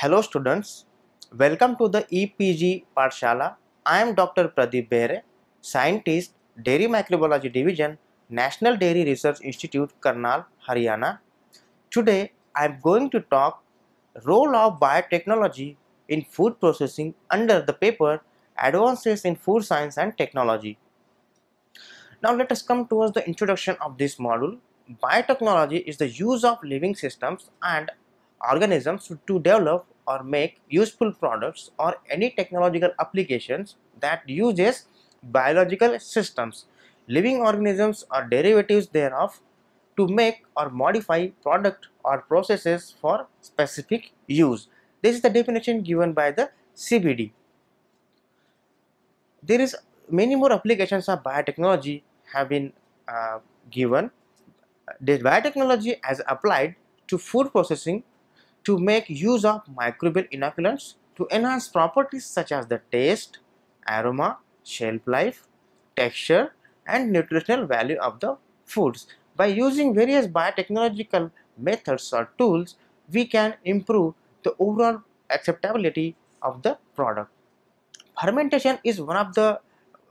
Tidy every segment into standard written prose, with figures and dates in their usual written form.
Hello students, welcome to the EPG Pathshala. I am Dr. Pradeep Behere, Scientist, Dairy Microbiology Division, National Dairy Research Institute, Karnal, Haryana. Today I am going to talk role of biotechnology in food processing under the paper Advances in Food Science and Technology. Now let us come towards the introduction of this module. Biotechnology is the use of living systems and organisms to develop or make useful products or any technological applications that uses biological systems, living organisms or derivatives thereof to make or modify product or processes for specific use. This is the definition given by the CBD. There is many more applications of biotechnology have been given. This biotechnology as applied to food processing to make use of microbial inoculants to enhance properties such as the taste, aroma, shelf life, texture and nutritional value of the foods. By using various biotechnological methods or tools, we can improve the overall acceptability of the product. Fermentation is one of the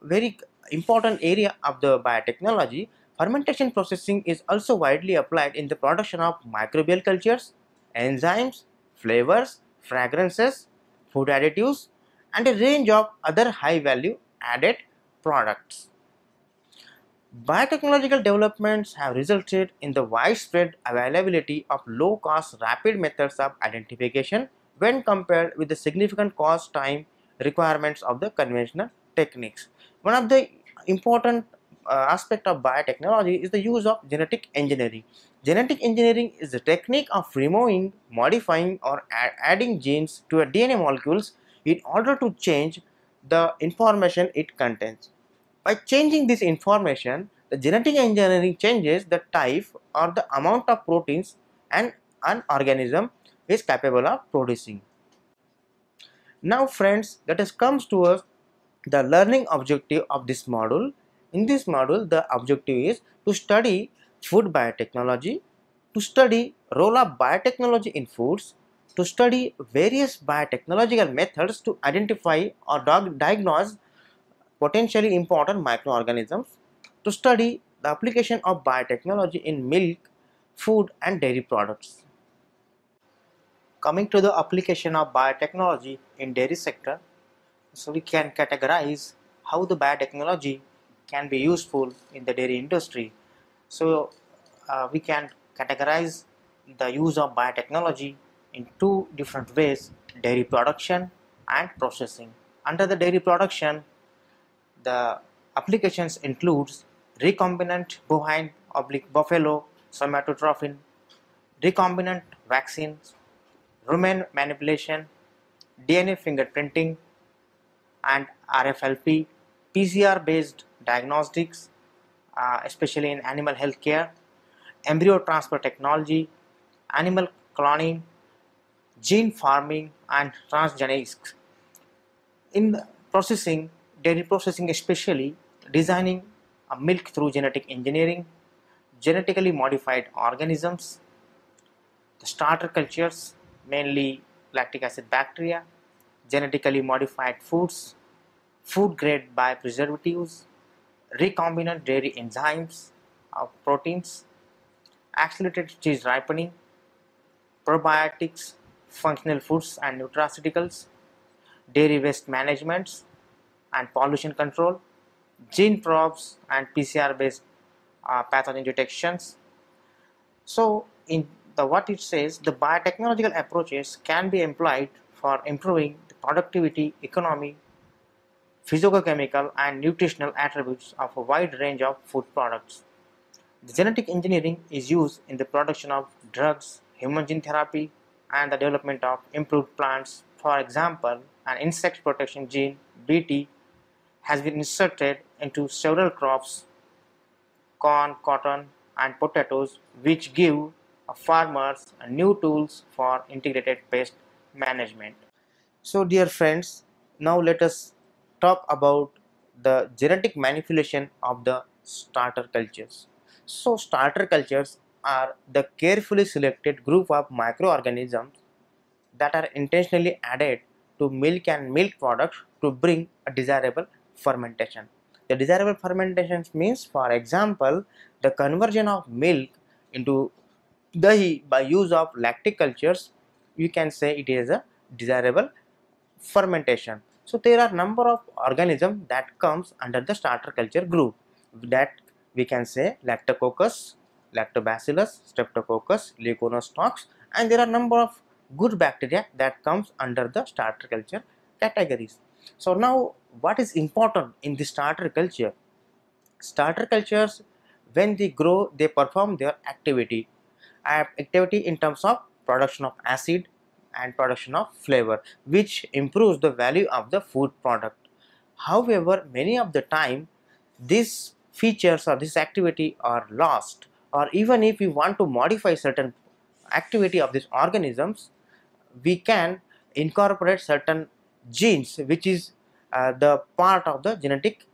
very important area of the biotechnology. Fermentation processing is also widely applied in the production of microbial cultures, enzymes, flavors, fragrances, food additives, and a range of other high value added products. Biotechnological developments have resulted in the widespread availability of low-cost rapid methods of identification when compared with the significant cost time requirements of the conventional techniques. One of the important aspect of biotechnology is the use of genetic engineering. Genetic engineering is the technique of removing, modifying or adding genes to a DNA molecules in order to change the information it contains. By changing this information, the genetic engineering changes the type or the amount of proteins an organism is capable of producing. Now friends, let us come to us the learning objective of this module. In this module, the objective is to study food biotechnology, to study role of biotechnology in foods, to study various biotechnological methods to identify or diagnose potentially important microorganisms, to study the application of biotechnology in milk, food and dairy products. Coming to the application of biotechnology in dairy sector, so we can categorize how the biotechnology can be useful in the dairy industry. So we can categorize the use of biotechnology in two different ways: dairy production and processing. Under the dairy production, the applications includes recombinant bovine oblique buffalo somatotrophin, recombinant vaccines, rumen manipulation, DNA fingerprinting and RFLP, PCR based diagnostics, especially in animal health care, embryo transfer technology, animal cloning, gene farming and transgenics. In processing, dairy processing especially, designing a milk through genetic engineering, genetically modified organisms, the starter cultures, mainly lactic acid bacteria, genetically modified foods, food grade biopreservatives, recombinant dairy enzymes of proteins, accelerated cheese ripening, probiotics, functional foods and nutraceuticals, dairy waste management and pollution control, gene probes and PCR based pathogen detections. So in the what it says, the biotechnological approaches can be employed for improving the productivity, economy, physicochemical and nutritional attributes of a wide range of food products. The genetic engineering is used in the production of drugs, human gene therapy, and the development of improved plants. For example, an insect protection gene, BT, has been inserted into several crops, corn, cotton, and potatoes, which give farmers new tools for integrated pest management. So, dear friends, now let us talk about the genetic manipulation of the starter cultures. So, starter cultures are the carefully selected group of microorganisms that are intentionally added to milk and milk products to bring a desirable fermentation. The desirable fermentation means, for example, the conversion of milk into dahi by use of lactic cultures. You can say it is a desirable fermentation. So there are number of organisms that comes under the starter culture group, that we can say Lactococcus, Lactobacillus, Streptococcus, Leuconostox, and there are number of good bacteria that comes under the starter culture categories. So now what is important in the starter culture? Starter cultures, when they grow, they perform their activity in terms of production of acid and production of flavor, which improves the value of the food product. However, many of the time these features or this activity are lost, or even if we want to modify certain activity of these organisms, we can incorporate certain genes which is the part of the genetic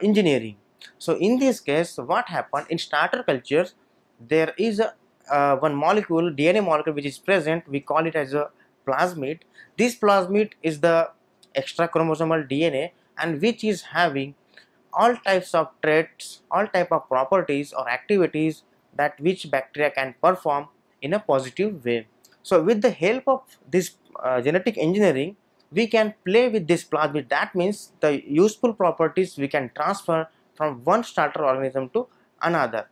engineering. So in this case, what happened in starter cultures, there is a one molecule, DNA molecule, which is present. We call it as a plasmid. This plasmid is the extra chromosomal DNA, and which is having all types of traits, all type of properties or activities that which bacteria can perform in a positive way. So with the help of this genetic engineering, we can play with this plasmid. That means the useful properties we can transfer from one starter organism to another.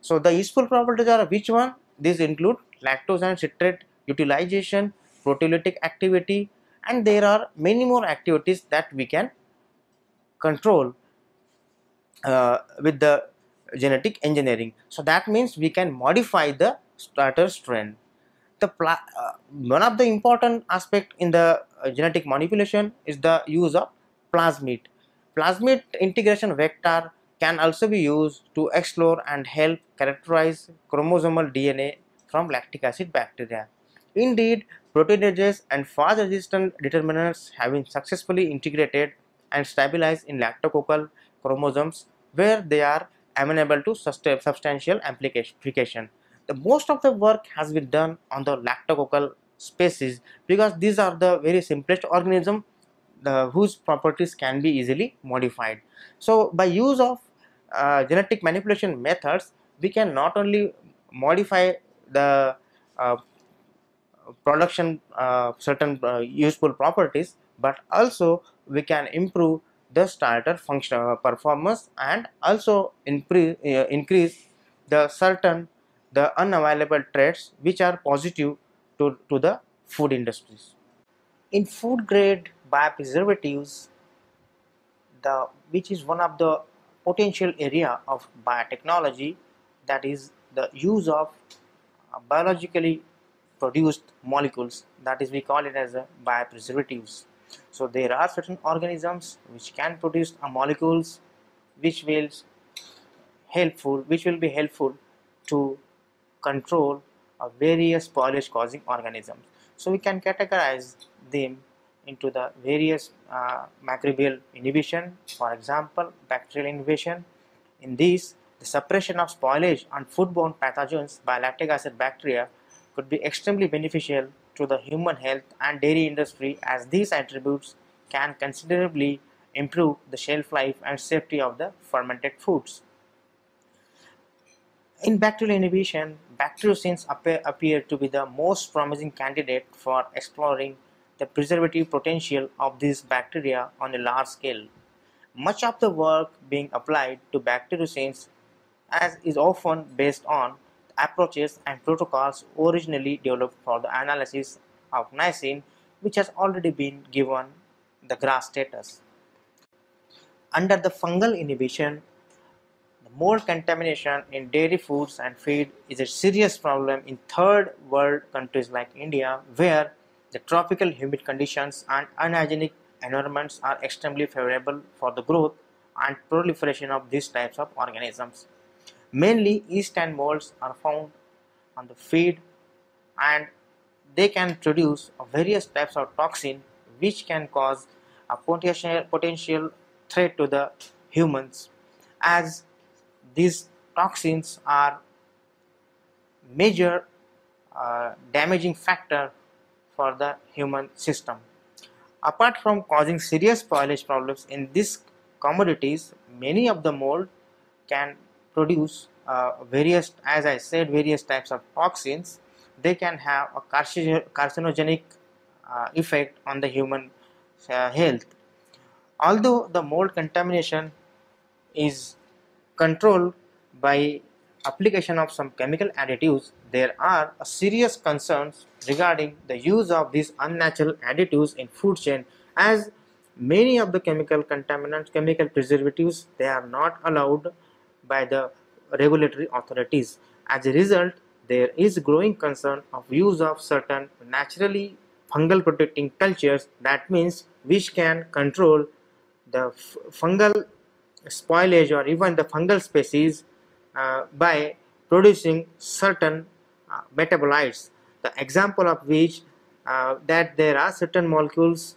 So the useful properties are which one? These include lactose and citrate utilization, proteolytic activity, and there are many more activities that we can control with the genetic engineering. So that means we can modify the starter strain. One of the important aspect in the genetic manipulation is the use of plasmid. Plasmid integration vector can also be used to explore and help characterize chromosomal DNA from lactic acid bacteria. Indeed, proteinases and fast resistant determinants have been successfully integrated and stabilized in lactococcal chromosomes, where they are amenable to substantial amplification. The most of the work has been done on the lactococcal species, because these are the very simplest organism whose properties can be easily modified. So by use of genetic manipulation methods, we can not only modify the uh, production certain useful properties, but also we can improve the starter function performance, and also increase the certain the unavailable traits which are positive to the food industries. In food grade biopreservatives, the which is one of the potential area of biotechnology, that is the use of biologically produced molecules, that is we call it as a biopreservatives. So there are certain organisms which can produce molecules which will be helpful to control various spoilage causing organisms. So we can categorize them into the various microbial inhibition, for example bacterial inhibition. In these, the suppression of spoilage on foodborne pathogens by lactic acid bacteria could be extremely beneficial to the human health and dairy industry, as these attributes can considerably improve the shelf life and safety of the fermented foods. In bacterial inhibition, bacteriocins appear to be the most promising candidate for exploring the preservative potential of these bacteria on a large scale. Much of the work being applied to bacteriocins as is often based on approaches and protocols originally developed for the analysis of niacin, which has already been given the GRAS status. Under the fungal inhibition, the mold contamination in dairy foods and feed is a serious problem in third world countries like India, where the tropical humid conditions and unhygienic environments are extremely favorable for the growth and proliferation of these types of organisms. Mainly yeast and molds are found on the feed, and they can produce various types of toxin which can cause a potential threat to the humans, as these toxins are major damaging factor for the human system. Apart from causing serious spoilage problems in these commodities, many of the mold can produce various, as I said, various types of toxins. They can have a carcinogenic effect on the human health. Although the mold contamination is controlled by application of some chemical additives, there are serious concerns regarding the use of these unnatural additives in food chain, as many of the chemical contaminants, chemical preservatives, they are not allowed by the regulatory authorities. As a result, there is growing concern of use of certain naturally fungal protecting cultures, that means which can control the fungal spoilage or even the fungal species by producing certain metabolites. The example of which that there are certain molecules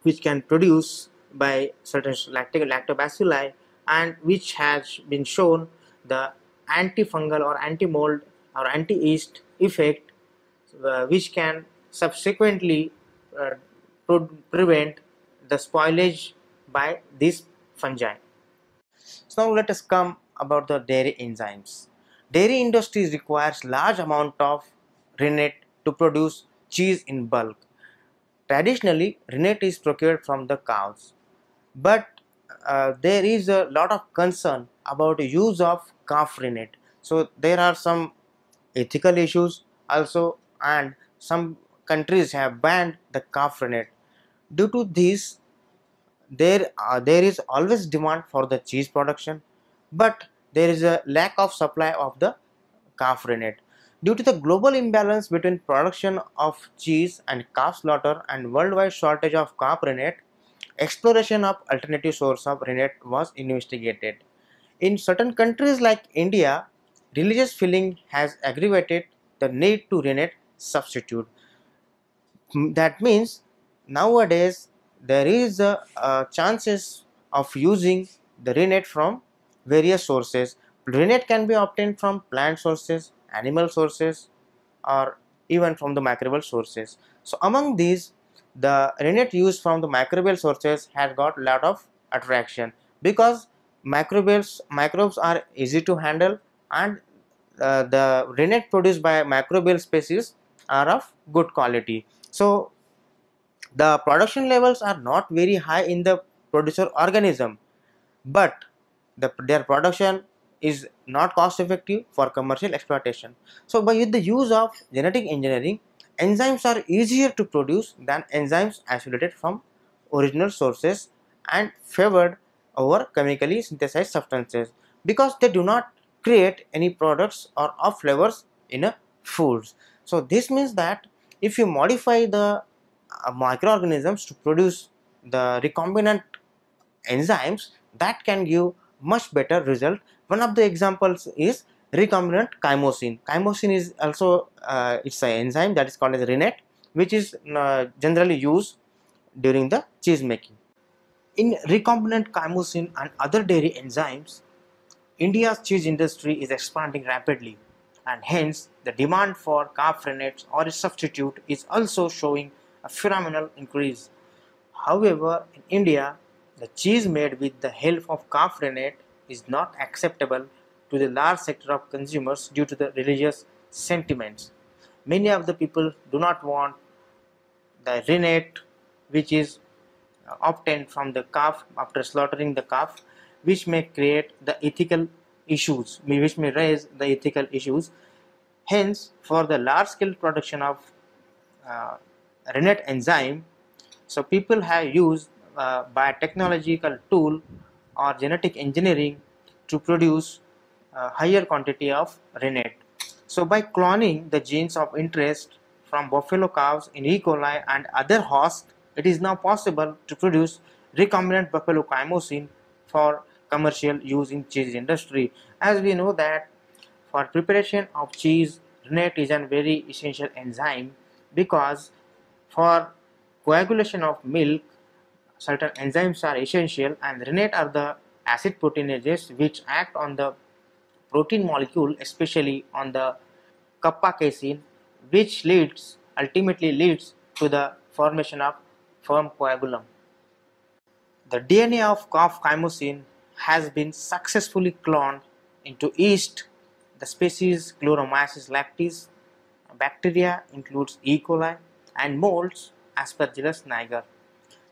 which can produce by certain lactobacilli, and which has been shown the antifungal or anti-mold or anti-yeast effect, which can subsequently uh, prevent the spoilage by these fungi. So now let us come about the dairy enzymes. Dairy industries requires large amount of rennet to produce cheese in bulk. Traditionally, rennet is procured from the cows, but there is a lot of concern about the use of calf rennet. So there are some ethical issues also, and some countries have banned the calf rennet. Due to this, there is always demand for the cheese production, but there is a lack of supply of the calf rennet. Due to the global imbalance between production of cheese and calf slaughter and worldwide shortage of calf rennet, exploration of alternative source of rennet was investigated. In certain countries like India, religious feeling has aggravated the need to rennet substitute. That means nowadays there is a chances of using the rennet from various sources. Rennet can be obtained from plant sources, animal sources, or even from the microbial sources. So among these, the rennet used from the microbial sources has got lot of attraction, because microbes are easy to handle, and the rennet produced by microbial species are of good quality. So the production levels are not very high in the producer organism, but their production is not cost effective for commercial exploitation. So by with the use of genetic engineering, enzymes are easier to produce than enzymes isolated from original sources and favored over chemically synthesized substances, because they do not create any products or of flavors in a foods. So this means that if you modify the microorganisms to produce the recombinant enzymes, that can give much better result. One of the examples is recombinant chymosin. Chymosin is also it's an enzyme that is called as rennet, which is generally used during the cheese making. In recombinant chymosin and other dairy enzymes, India's cheese industry is expanding rapidly, and hence the demand for calf rennets or its substitute is also showing a phenomenal increase. However, in India, the cheese made with the help of calf rennet is not acceptable to the large sector of consumers due to the religious sentiments. Many of the people do not want the rennet, which is obtained from the calf after slaughtering the calf, which may create the ethical issues, which may raise the ethical issues. Hence, for the large scale production of uh, rennet enzyme, so people have used biotechnological tool or genetic engineering to produce higher quantity of rennet. So by cloning the genes of interest from buffalo cows in E. coli and other hosts, it is now possible to produce recombinant buffalo chymosin for commercial use in cheese industry. As we know that for preparation of cheese, rennet is a very essential enzyme, because for coagulation of milk, certain enzymes are essential, and rennet are the acid proteinases which act on the protein molecule, especially on the kappa casein, which leads ultimately leads to the formation of firm coagulum. The DNA of calf chymosin has been successfully cloned into yeast. The species Chloromyces lactis. Bacteria includes E. coli and molds Aspergillus niger.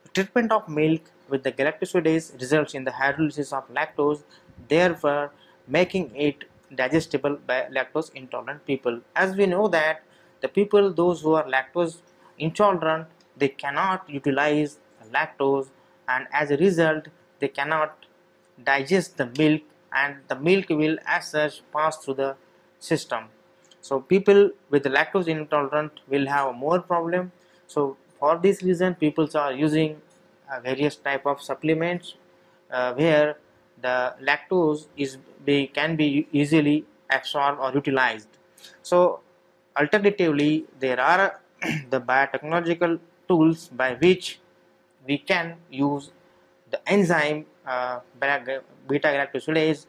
The treatment of milk with the galactosidase results in the hydrolysis of lactose, therefore making it digestible by lactose intolerant people. As we know that the people, those who are lactose intolerant, they cannot utilize lactose, and as a result they cannot digest the milk, and the milk will as such pass through the system. So people with lactose intolerant will have more problem. So for this reason people are using various type of supplements where the lactose can be easily absorbed or utilized. So alternatively there are the biotechnological tools by which we can use the enzyme beta galactosidase,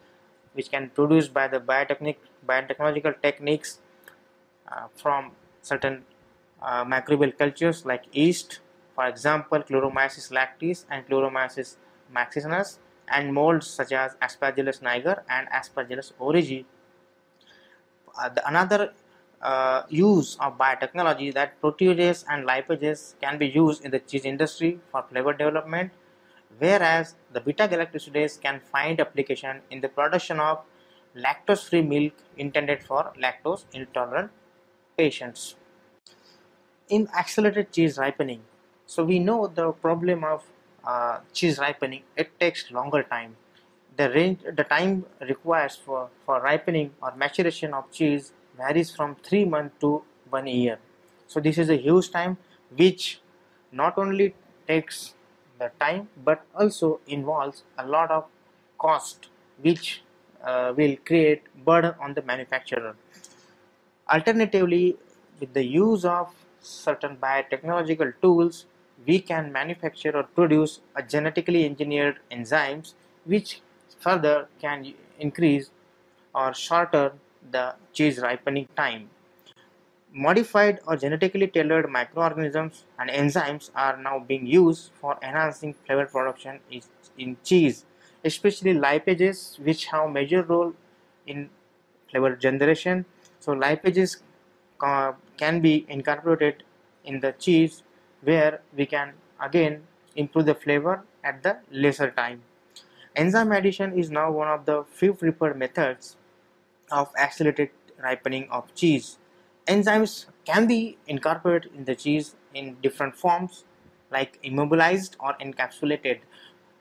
which can produce by the biotechnological techniques from certain microbial cultures like yeast, for example Chloromyces lactis and Chloromyces maxicinus, and molds such as Aspergillus niger and Aspergillus oryzae. Another use of biotechnology that proteases and lipases can be used in the cheese industry for flavor development, whereas the beta galactosidase can find application in the production of lactose-free milk intended for lactose intolerant patients. In accelerated cheese ripening, so we know the problem of cheese ripening, it takes longer time. The time requires for ripening or maturation of cheese varies from 3 months to 1 year. So this is a huge time which not only takes the time but also involves a lot of cost, which will create burden on the manufacturer. Alternatively, with the use of certain biotechnological tools, we can manufacture or produce a genetically engineered enzymes which further can increase or shorten the cheese ripening time. Modified or genetically tailored microorganisms and enzymes are now being used for enhancing flavor production in cheese, especially lipases, which have a major role in flavor generation. So lipases can be incorporated in the cheese, where we can again improve the flavor at the lesser time. Enzyme addition is now one of the few preferred methods of accelerated ripening of cheese. Enzymes can be incorporated in the cheese in different forms like immobilized or encapsulated,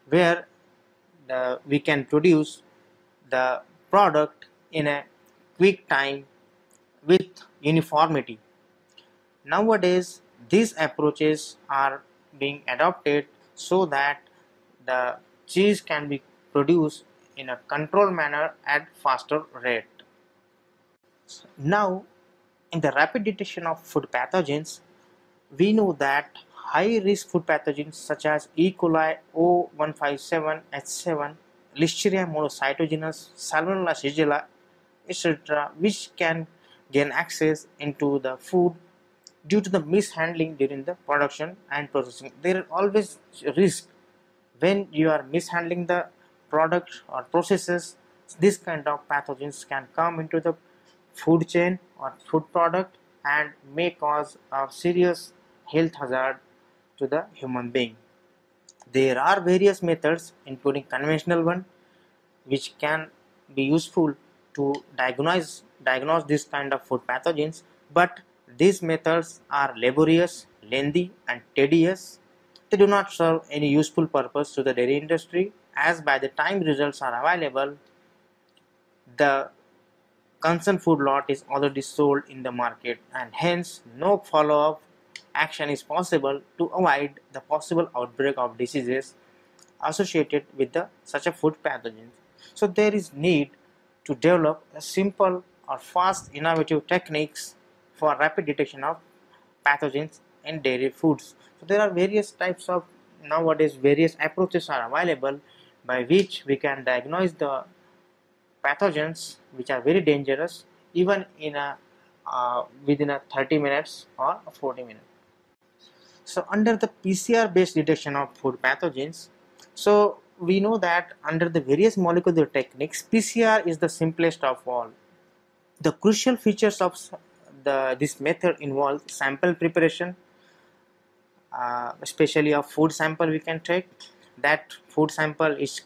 where we can produce the product in a quick time with uniformity. Nowadays, these approaches are being adopted so that the cheese can be produced in a controlled manner at faster rate. Now, in the rapid detection of food pathogens, we know that high-risk food pathogens such as E. coli O157H7, Listeria monocytogenes, Salmonella shigella, etc., which can gain access into the food due to the mishandling during the production and processing. There are always risk when you are mishandling the product or processes. This kind of pathogens can come into the food chain or food product and may cause a serious health hazard to the human being. There are various methods, including conventional one, which can be useful to diagnose this kind of food pathogens, but these methods are laborious, lengthy and tedious. They do not serve any useful purpose to the dairy industry, as by the time results are available, the concerned food lot is already sold in the market, and hence no follow-up action is possible to avoid the possible outbreak of diseases associated with such a food pathogen. So there is need to develop a simple or fast innovative techniques for rapid detection of pathogens in dairy foods. So there are various types of, nowadays various approaches are available by which we can diagnose the pathogens which are very dangerous even in a within a 30 minutes or 40 minutes. So under the PCR based detection of food pathogens, so we know that under the various molecular techniques, PCR is the simplest of all. The crucial features of this method involve sample preparation, especially a food sample we can take. That food sample is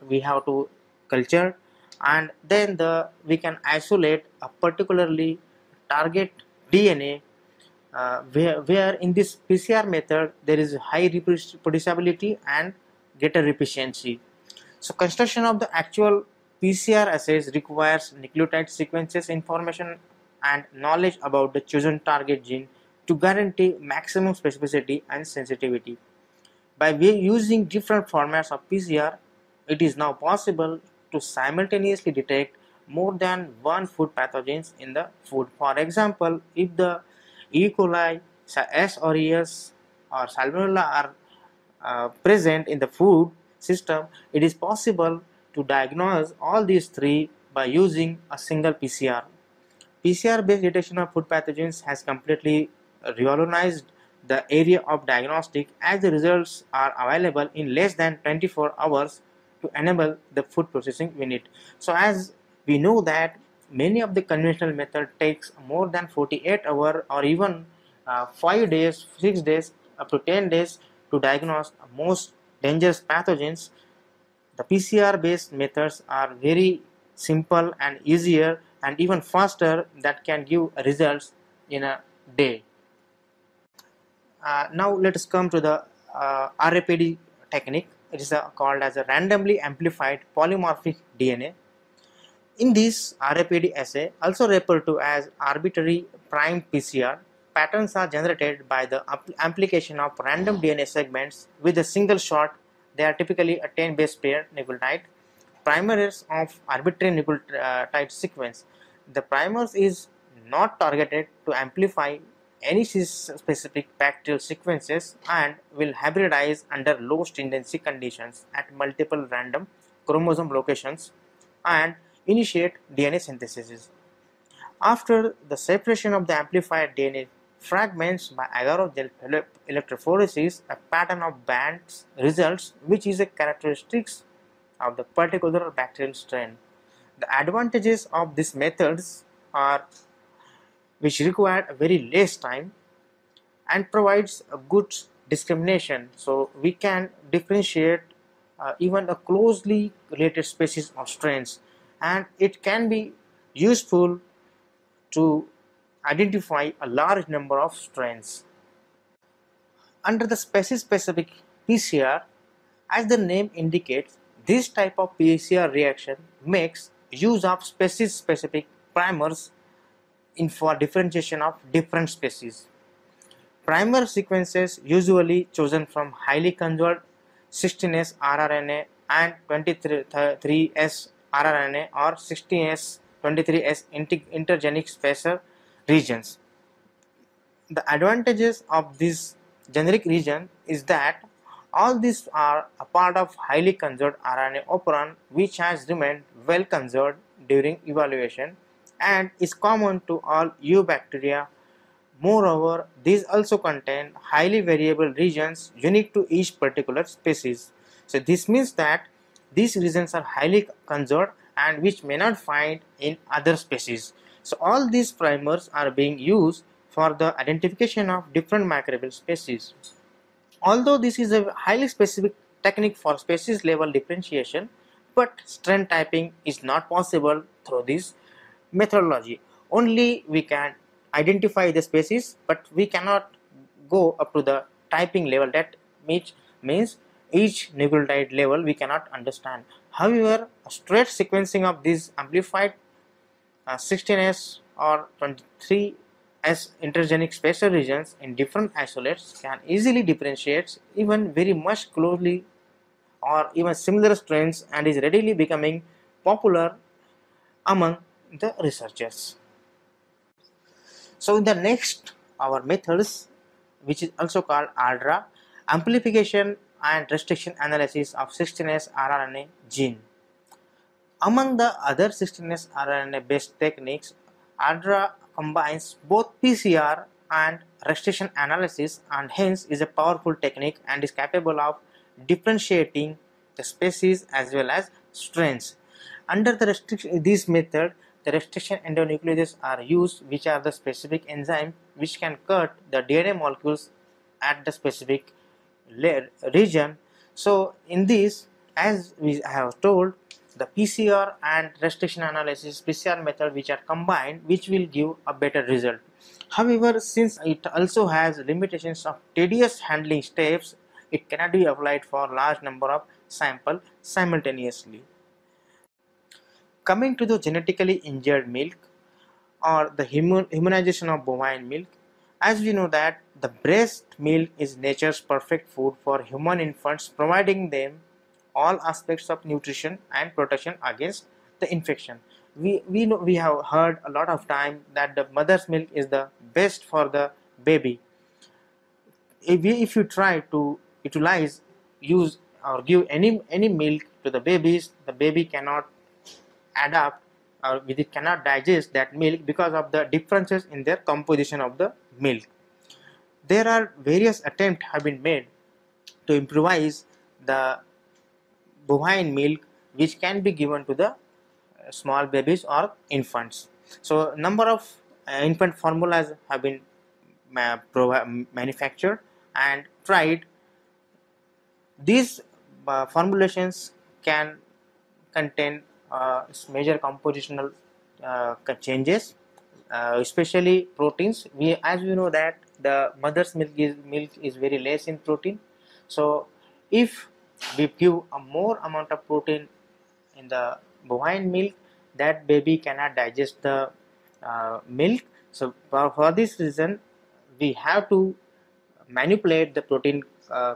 we have to culture, and then we can isolate a particularly target DNA, where in this PCR method there is high reproducibility and greater efficiency. So construction of the actual PCR assays requires nucleotide sequences information and knowledge about the chosen target gene to guarantee maximum specificity and sensitivity. By using different formats of PCR, it is now possible to simultaneously detect more than one food pathogens in the food. For example, if the E. coli, S. aureus, or Salmonella are present in the food system, it is possible to diagnose all these three by using a single PCR. PCR-based detection of food pathogens has completely revolutionized the area of diagnostic, as the results are available in less than 24 hours to enable the food processing unit. So as we know that many of the conventional method takes more than 48 hours or even 5 days, 6 days, up to 10 days to diagnose most dangerous pathogens. The PCR based methods are very simple and easier and even faster that can give results in a day. Now let us come to the RAPD technique. It is called as a randomly amplified polymorphic DNA. In this RAPD assay, also referred to as arbitrary primed PCR, patterns are generated by the application of random DNA segments with a single shot. They are typically a 10 base pair nucleotide primers of arbitrary nucleotide sequence. The primers is not targeted to amplify any specific bacterial sequences and will hybridize under low stringency conditions at multiple random chromosome locations and initiate DNA synthesis. After the separation of the amplified DNA fragments by agarogel electrophoresis, a pattern of bands results, which is a characteristic of the particular bacterial strain. The advantages of these methods are which require a very less time and provides a good discrimination, so we can differentiate even a closely related species of strains, and it can be useful to identify a large number of strains. Under the species-specific PCR, as the name indicates, this type of PCR reaction makes use of species-specific primers in for differentiation of different species. Primer sequences usually chosen from highly conserved 16S rRNA and 23S rRNA or 16S 23S intergenic spacer regions. The advantages of this generic region is that all these are a part of highly conserved RNA operon which has remained well conserved during evaluation and is common to all eubacteria. Moreover, these also contain highly variable regions unique to each particular species. So this means that these regions are highly conserved and which may not find in other species. So all these primers are being used for the identification of different microbial species. Although this is a highly specific technique for species level differentiation, but strain typing is not possible through this methodology. Only we can identify the species, but we cannot go up to the typing level. That means each nucleotide level we cannot understand. However, a straight sequencing of these amplified 16S or 23S intergenic spacer regions in different isolates can easily differentiate even very much closely or even similar strains and is readily becoming popular among the researchers. So in the next, our methods, which is also called ARDRA, amplification and restriction analysis of 16S rRNA gene. Among the other 16S rRNA based techniques, ADRA combines both PCR and restriction analysis and hence is a powerful technique and is capable of differentiating the species as well as strains. Under this method, the restriction endonucleases are used, which are the specific enzyme which can cut the DNA molecules at the specific region. So in this, as we have told, the PCR and restriction analysis PCR method which are combined, which will give a better result. However, since it also has limitations of tedious handling steps, it cannot be applied for large number of sample simultaneously. Coming to the genetically engineered milk or the humanization of bovine milk, as we know that the breast milk is nature's perfect food for human infants, providing them all aspects of nutrition and protection against the infection. We have heard a lot of time that the mother's milk is the best for the baby. If you try to utilize, use or give any milk to the babies, the baby cannot adapt or it cannot digest that milk because of the differences in their composition of the milk. There are various attempts have been made to improvise the bovine milk which can be given to the small babies or infants. So number of infant formulas have been manufactured and tried. These formulations can contain major compositional changes, especially proteins. As we know that the mother's milk is very less in protein. So if we give a more amount of protein in the bovine milk, that baby cannot digest the milk. So for this reason, we have to manipulate the protein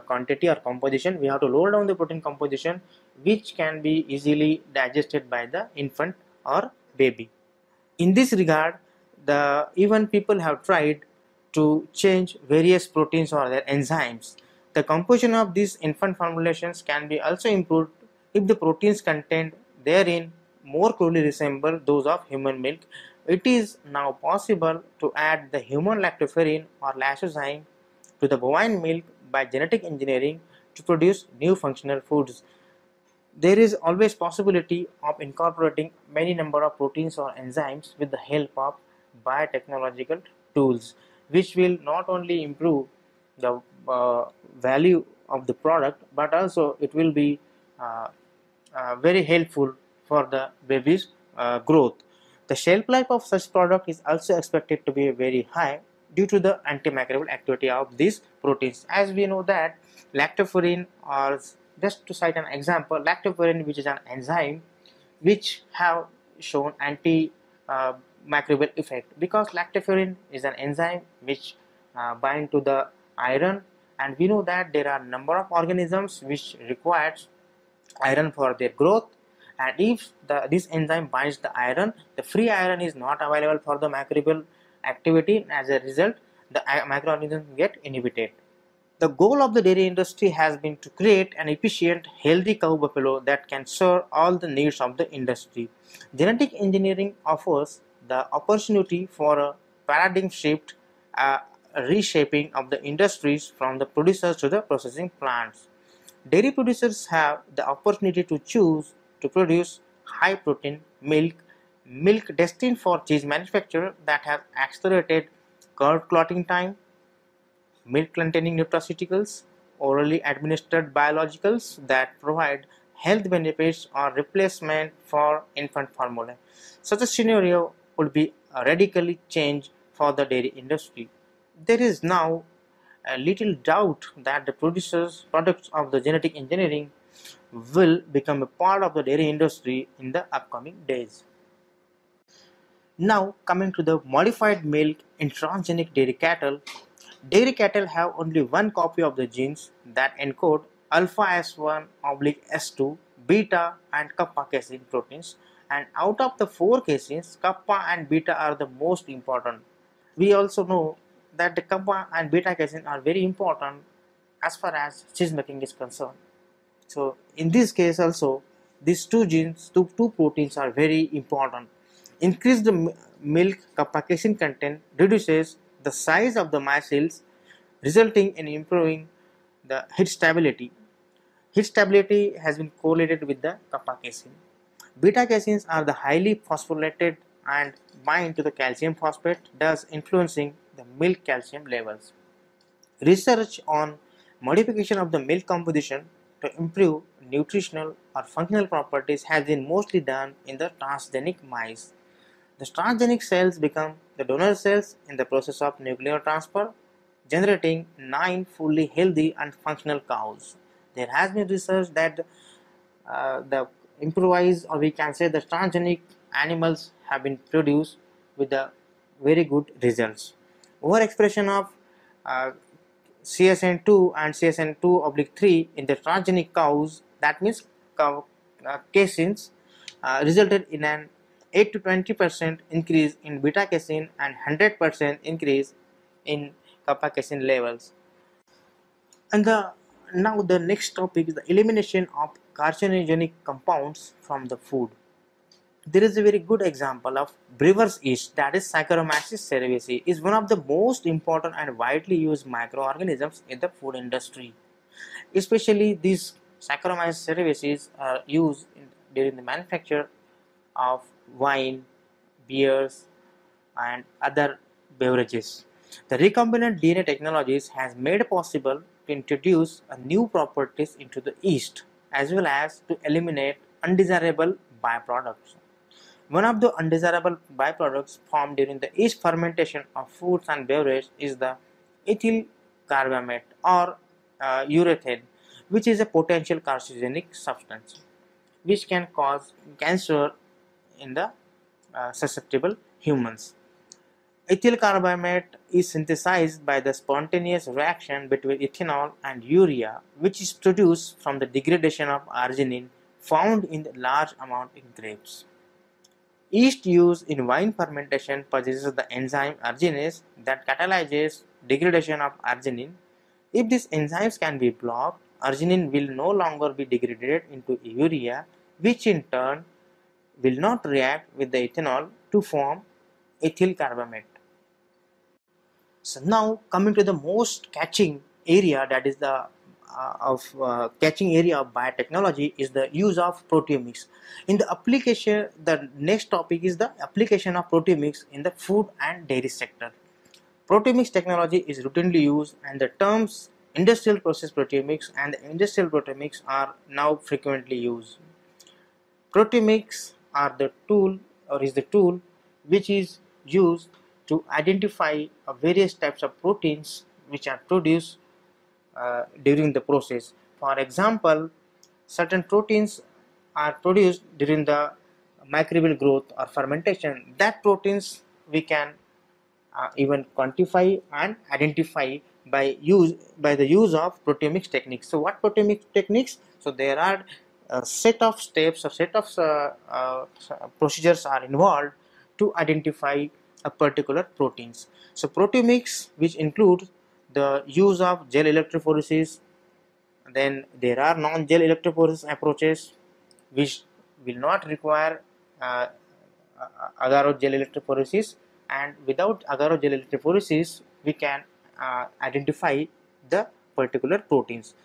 quantity or composition. We have to lower down the protein composition, which can be easily digested by the infant or baby. In this regard, even people have tried to change various proteins or their enzymes. The composition of these infant formulations can be also improved if the proteins contained therein more closely resemble those of human milk. It is now possible to add the human lactoferrin or lysozyme to the bovine milk by genetic engineering to produce new functional foods. There is always possibility of incorporating many number of proteins or enzymes with the help of biotechnological tools, which will not only improve the value of the product, but also it will be very helpful for the baby's growth. The shelf life of such product is also expected to be very high due to the antimicrobial activity of these proteins. As we know that lactoferrin, or just to cite an example, lactoferrin, which is an enzyme which have shown anti-microbial effect, because lactoferrin is an enzyme which bind to the iron, and we know that there are number of organisms which requires iron for their growth, and if this enzyme binds the iron, the free iron is not available for the microbial activity, and as a result the microorganisms get inhibited. The goal of the dairy industry has been to create an efficient, healthy cow buffalo that can serve all the needs of the industry. Genetic engineering offers the opportunity for a paradigm shift, a reshaping of the industries from the producers to the processing plants. Dairy producers have the opportunity to choose to produce high protein milk destined for cheese manufacture that have accelerated curd clotting time, milk containing nutraceuticals, orally administered biologicals that provide health benefits or replacement for infant formula. Such a scenario would be a radically change for the dairy industry. There is now a little doubt that the products of the genetic engineering will become a part of the dairy industry in the upcoming days. Now coming to the modified milk in transgenic dairy cattle have only one copy of the genes that encode alpha S1 oblique S2, beta and kappa casein proteins, and out of the four caseins, kappa and beta are the most important. We also know that the kappa and beta casein are very important as far as cheese making is concerned. So in this case also, these two genes, two proteins are very important. Increased milk casein content reduces the size of the mast resulting in improving the heat stability. Heat stability has been correlated with the kappa casein. Beta caseins are the highly phosphorylated and bind to the calcium phosphate, thus influencing the milk calcium levels. Research on modification of the milk composition to improve nutritional or functional properties has been mostly done in the transgenic mice. The transgenic cells become the donor cells in the process of nuclear transfer, generating 9 fully healthy and functional cows. There has been research that the improvised, or we can say the transgenic animals have been produced with the very good results. Overexpression of uh, CSN2 and CSN2/3 in the transgenic cows, that means cow caseins, resulted in an 8 to 20% increase in beta casein and 100% increase in kappa casein levels. And now the next topic is the elimination of carcinogenic compounds from the food. There is a very good example of brewer's yeast, that is Saccharomyces cerevisiae, is one of the most important and widely used microorganisms in the food industry. Especially these Saccharomyces cerevisiae are used during the manufacture of wine, beers, and other beverages. The recombinant DNA technologies has made possible to introduce a new properties into the yeast as well as to eliminate undesirable byproducts. One of the undesirable byproducts formed during the yeast fermentation of foods and beverages is the ethyl carbamate or urethane, which is a potential carcinogenic substance which can cause cancer in the susceptible humans. Ethyl carbamate is synthesized by the spontaneous reaction between ethanol and urea, which is produced from the degradation of arginine found in large amount in grapes. Yeast used in wine fermentation possesses the enzyme arginase that catalyzes degradation of arginine. If these enzymes can be blocked, arginine will no longer be degraded into urea, which in turn will not react with the ethanol to form ethyl carbamate. So now coming to the most catching area, that is the catching area of biotechnology, is the use of proteomics. In the application, the next topic is the application of proteomics in the food and dairy sector. Proteomics technology is routinely used, and the terms industrial process proteomics and industrial proteomics are now frequently used. Proteomics are the tool, or is the tool which is used to identify various types of proteins which are produced during the process. For example, certain proteins are produced during the microbial growth or fermentation. That proteins we can even quantify and identify by the use of proteomics techniques. So what proteomics techniques? So there are a set of steps or set of procedures are involved to identify a particular proteins. So proteomics, which include the use of gel electrophoresis, then there are non-gel electrophoresis approaches which will not require uh, agar gel electrophoresis, and without agar gel electrophoresis we can identify the particular proteins.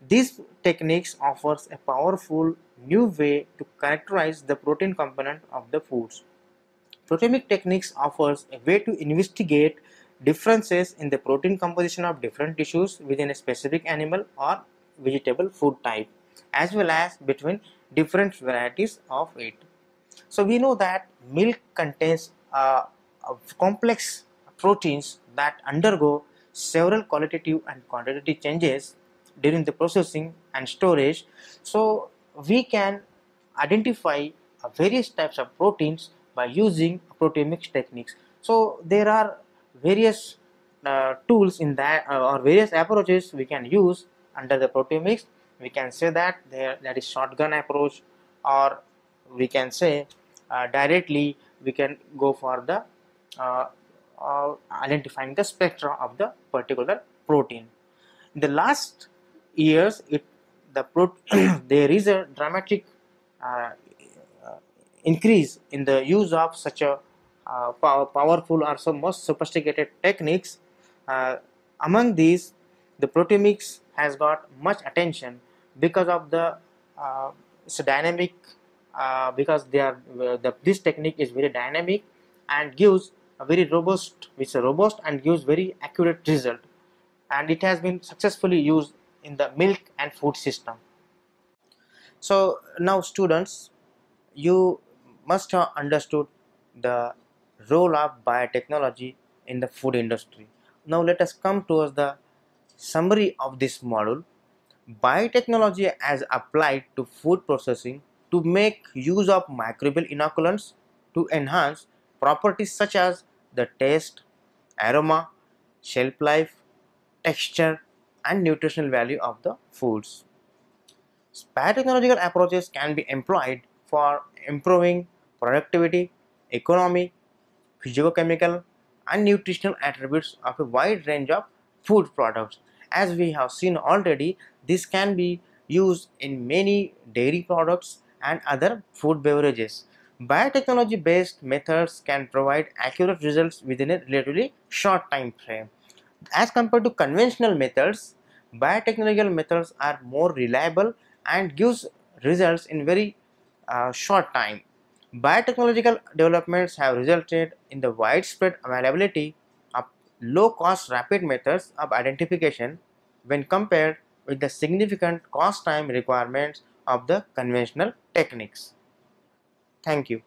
These techniques offers a powerful new way to characterize the protein component of the foods. Proteomic techniques offers a way to investigate differences in the protein composition of different tissues within a specific animal or vegetable food type, as well as between different varieties of it. So we know that milk contains complex proteins that undergo several qualitative and quantitative changes during the processing and storage. So we can identify various types of proteins by using proteomics techniques. So there are various tools in that, or various approaches we can use under the proteomics. We can say that that is shotgun approach, or we can say directly we can go for the uh, identifying the spectra of the particular protein. In the last years, there is a dramatic uh, increase in the use of such a powerful or some most sophisticated techniques. uh, Among these, the proteomics has got much attention because of the it's a dynamic, because this technique is very dynamic and gives a very robust, it's a robust and gives very accurate result, and it has been successfully used in the milk and food system. So now students, you must have understood the role of biotechnology in the food industry. Now let us come towards the summary of this module. Biotechnology as applied to food processing to make use of microbial inoculants to enhance properties such as the taste, aroma, shelf life, texture, and nutritional value of the foods. Biotechnological approaches can be employed for improving productivity, economy, physicochemical, and nutritional attributes of a wide range of food products. As we have seen already, this can be used in many dairy products and other food beverages. Biotechnology based methods can provide accurate results within a relatively short time frame. As compared to conventional methods, biotechnological methods are more reliable and gives results in very short time. Biotechnological developments have resulted in the widespread availability of low-cost rapid methods of identification when compared with the significant cost time requirements of the conventional techniques. Thank you.